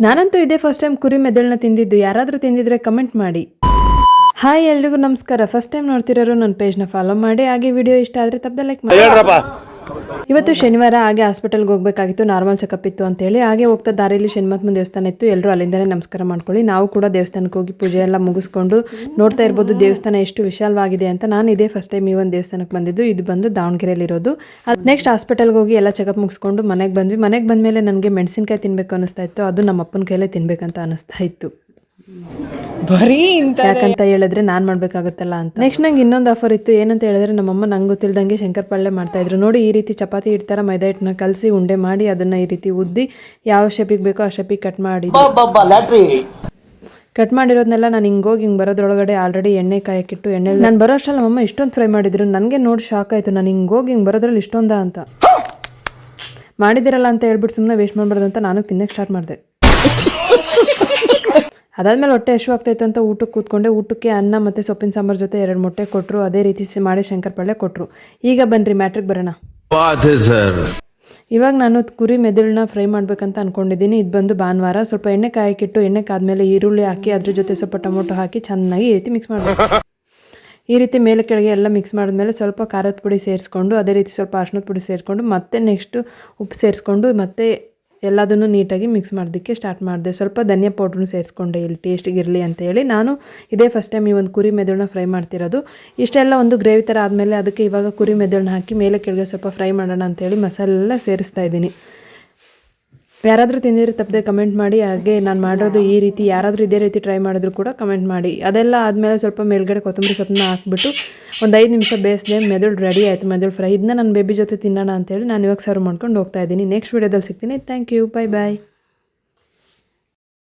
ನಾನಂತೂ ಇದೇ first time ಕುರಿ ಮೆದುಳನ್ನ ತಿಂದಿದ್ದು. ಯಾರಾದರೂ ತಿಂದಿದ್ರೆ ಕಮೆಂಟ್ ಮಾಡಿ. ಹಾಯ್ ಎಲ್ರಿಗೂ ನಮಸ್ಕಾರ. ಫಸ್ಟ್ ಟೈಮ್ ನೋಡ್ತಿರೋರು ನನ್ನ ಪೇಜ್ನ ಫಾಲೋ ಮಾಡಿ, ಹಾಗೆ ವಿಡಿಯೋ ಇಷ್ಟ ಆದರೆ ತಪ್ಪದೆ ಲೈಕ್ ಮಾಡಿ. ಇವತ್ತು ಶನಿವಾರ, ಹಾಗೆ ಹಾಸ್ಪಿಟಲ್ಗೆ ಹೋಗಬೇಕಾಗಿತ್ತು, ನಾರ್ಮಲ್ ಚೆಕಪ್ ಇತ್ತು ಅಂತೇಳಿ. ಹಾಗೆ ಹೋಗ್ತಾ ದಾರಿಯಲ್ಲಿ ಶನಿಮಹಾತ್ಮನ ದೇವಸ್ಥಾನ ಇತ್ತು. ಎಲ್ಲರೂ ಅಲ್ಲಿಂದಲೇ ನಮಸ್ಕಾರ ಮಾಡ್ಕೊಳ್ಳಿ. ನಾವು ಕೂಡ ದೇವಸ್ಥಾನಕ್ಕೆ ಹೋಗಿ ಪೂಜೆ ಎಲ್ಲ ಮುಗಿಸ್ಕೊಂಡು ನೋಡ್ತಾ ಇರ್ಬೋದು ದೇವಸ್ಥಾನ ಎಷ್ಟು ವಿಶಾಲವಾಗಿದೆ ಅಂತ. ನಾನು ಇದೇ ಫಸ್ಟ್ ಟೈಮ್ ಈ ಒಂದು ದೇವಸ್ಥಾನಕ್ಕೆ ಬಂದಿದ್ದು. ಇದು ಬಂದು ದಾವಣಗೆರೆಯಲ್ಲಿರೋದು. ನೆಕ್ಸ್ಟ್ ಹಾಸ್ಪಿಟಲ್ಗೆ ಹೋಗಿ ಎಲ್ಲ ಚೆಕಪ್ ಮುಗಿಸ್ಕೊಂಡು ಮನೆಗೆ ಬಂದ್ವಿ. ಮನೆಗೆ ಬಂದಮೇಲೆ ನನಗೆ ಮೆಣಸಿನ್ಕಾಯಿ ತಿನ್ನಬೇಕು ಅನ್ನಿಸ್ತಾ ಇತ್ತು. ಅದು ನಮ್ಮ ಅಪ್ಪನ ಕೈಲೇ ತಿನ್ಬೇಕಂತ ಅನ್ನಿಸ್ತಾ ಇತ್ತು. ಬರೀ ಯಾಕಂತ ಹೇಳಿದ್ರೆ ನಾನು ಮಾಡ್ಬೇಕಾಗುತ್ತಲ್ಲ ಅಂತ. ನೆಕ್ಸ್ಟ್ ನಂಗೆ ಇನ್ನೊಂದು ಆಫರ್ ಇತ್ತು. ಏನಂತ ಹೇಳಿದ್ರೆ ನಮ್ಮಮ್ಮ ನಂಗೆ ಗೊತ್ತಿಲ್ದಂಗೆ ಶಂಕರ್ ಪಳ್ಳೆ ಮಾಡ್ತಾ ಇದ್ರು. ನೋಡಿ, ಈ ರೀತಿ ಚಪಾತಿ ಇಡ್ತಾರ, ಮೈದಾ ಹಿಟ್ಟನ್ನ ಕಲಸಿ ಉಂಡೆ ಮಾಡಿ ಅದನ್ನ ಈ ರೀತಿ ಉದ್ದಿ ಯಾವ ಶೇಪಿಗೆ ಬೇಕೋ ಆ ಶೇಪಿಗೆ ಕಟ್ ಮಾಡಿರೋದನ್ನೆಲ್ಲ ನಾನು ಹಿಂಗೋಗಿ ಬರೋದ್ರೊಳಗಡೆ ಆಲ್ರೆಡಿ ಎಣ್ಣೆ ಕಾಯಕ್ಕಿಟ್ಟು ಎಣ್ಣೆ ನಾನು ಬರೋ ಅಷ್ಟರಲ್ಲಿ ನಮ್ಮಮ್ಮ ಇಷ್ಟೊಂದು ಫ್ರೈ ಮಾಡಿದ್ರು. ನನಗೆ ನೋಡಿ ಶಾಕ್ ಆಯಿತು. ನಾನು ಹಿಂಗೋಗಿ ಬರೋದ್ರಲ್ಲಿ ಇಷ್ಟೊಂದ ಅಂತ ಮಾಡಿದಿರಲ್ಲ ಅಂತ ಹೇಳ್ಬಿಟ್ಟು ಸುಮ್ಮನೆ ವೇಸ್ಟ್ ಮಾಡಬಾರ್ದು ಅಂತ ನಾನು ತಿನ್ನಕ್ಕೆ ಸ್ಟಾರ್ಟ್ ಮಾಡಿದೆ. ಅದಾದಮೇಲೆ ಹೊಟ್ಟೆ ಹಶು ಆಗ್ತಾಯಿತ್ತು ಅಂತ ಊಟಕ್ಕೆ ಕೂತ್ಕೊಂಡೆ. ಊಟಕ್ಕೆ ಅನ್ನ ಮತ್ತು ಸೊಪ್ಪಿನ ಸಾಂಬಾರು ಜೊತೆ 2 ಮೊಟ್ಟೆ ಕೊಟ್ಟರು. ಅದೇ ರೀತಿ ಮಾಡಿ ಶಂಕರ್ ಪಳ್ಳೆ ಕೊಟ್ಟರು. ಈಗ ಬನ್ನಿರಿ ಮ್ಯಾಟ್ರಿಗೆ ಬರೋಣ. ಇವಾಗ ನಾನು ಕುರಿ ಮೆದುಳನ್ನ ಫ್ರೈ ಮಾಡಬೇಕಂತ ಅಂದ್ಕೊಂಡಿದ್ದೀನಿ. ಇದು ಬಂದು ಭಾನುವಾರ. ಸ್ವಲ್ಪ ಎಣ್ಣೆ ಕಾಯಕ್ಕಿಟ್ಟು ಎಣ್ಣೆ ಕಾದ್ಮೇಲೆ ಈರುಳ್ಳಿ ಹಾಕಿ ಅದ್ರ ಜೊತೆ ಸ್ವಲ್ಪ ಟೊಮೊಟೊ ಹಾಕಿ ಚೆನ್ನಾಗಿ ಈ ರೀತಿ ಮಿಕ್ಸ್ ಮಾಡಬೇಕು. ಈ ರೀತಿ ಮೇಲೆ ಕೆಳಗೆ ಎಲ್ಲ ಮಿಕ್ಸ್ ಮಾಡಿದ್ಮೇಲೆ ಸ್ವಲ್ಪ ಖಾರದ ಪುಡಿ ಸೇರಿಸ್ಕೊಂಡು, ಅದೇ ರೀತಿ ಸ್ವಲ್ಪ ಅರ್ಶಿನದ ಪುಡಿ ಸೇರಿಸ್ಕೊಂಡು, ಮತ್ತೆ ನೆಕ್ಸ್ಟು ಉಪ್ಪು ಸೇರಿಸ್ಕೊಂಡು ಮತ್ತೆ ಎಲ್ಲದನ್ನು ನೀಟಾಗಿ ಮಿಕ್ಸ್ ಮಾಡೋದಕ್ಕೆ ಸ್ಟಾರ್ಟ್ ಮಾಡಿದೆ. ಸ್ವಲ್ಪ ಧನಿಯಾ ಪೌಡ್ರನ್ನು ಸೇರಿಸ್ಕೊಂಡೆ ಇಲ್ಲಿ ಟೇಸ್ಟಿಗೆ ಇರಲಿ ಅಂತೇಳಿ. ನಾನು ಇದೇ ಫಸ್ಟ್ ಟೈಮ್ ಈ ಒಂದು ಕುರಿ ಮೆದುಳನ್ನ ಫ್ರೈ ಮಾಡ್ತಿರೋದು. ಇಷ್ಟೆಲ್ಲ ಒಂದು ಗ್ರೇವಿ ಥರ ಆದಮೇಲೆ ಅದಕ್ಕೆ ಇವಾಗ ಕುರಿ ಮೆದುಳನ್ನ ಹಾಕಿ ಮೇಲೆ ಕೆಳಗೆ ಸ್ವಲ್ಪ ಫ್ರೈ ಮಾಡೋಣ ಅಂತೇಳಿ ಮಸಾಲೆ ಎಲ್ಲ ಸೇರಿಸ್ತಾ ಇದ್ದೀನಿ. ಯಾರಾದರೂ ತಿಂದಿದ್ರೆ ತಪ್ಪದೆ ಕಮೆಂಟ್ ಮಾಡಿ. ಹಾಗೆ ನಾನು ಮಾಡೋದು ಈ ರೀತಿ, ಯಾರಾದರೂ ಇದೇ ರೀತಿ ಟ್ರೈ ಮಾಡಿದ್ರು ಕೂಡ ಕಮೆಂಟ್ ಮಾಡಿ. ಅದೆಲ್ಲ ಆದಮೇಲೆ ಸ್ವಲ್ಪ ಮೇಲ್ಗಡೆ ಕೊತ್ತಂಬರಿ ಸೊಪ್ಪನ್ನ ಹಾಕ್ಬಿಟ್ಟು ಒಂದು 5 ನಿಮಿಷ ಬೇಯಿಸಿದೆ. ಮೆದುಳು ರೆಡಿ ಆಯಿತು, ಮೆದುಳು ಫ್ರೈ. ಇದನ್ನ ನನ್ನ ಬೇಬಿ ಜೊತೆ ತಿನ್ನೋಣ ಅಂತೇಳಿ ನಾನು ಇವಾಗ ಸರ್ವ್ ಮಾಡ್ಕೊಂಡು ಹೋಗ್ತಾ ಇದ್ದೀನಿ. ನೆಕ್ಸ್ಟ್ ವೀಡಿಯೋದಲ್ಲಿ ಸಿಗ್ತೀನಿ. Thank you, bye bye.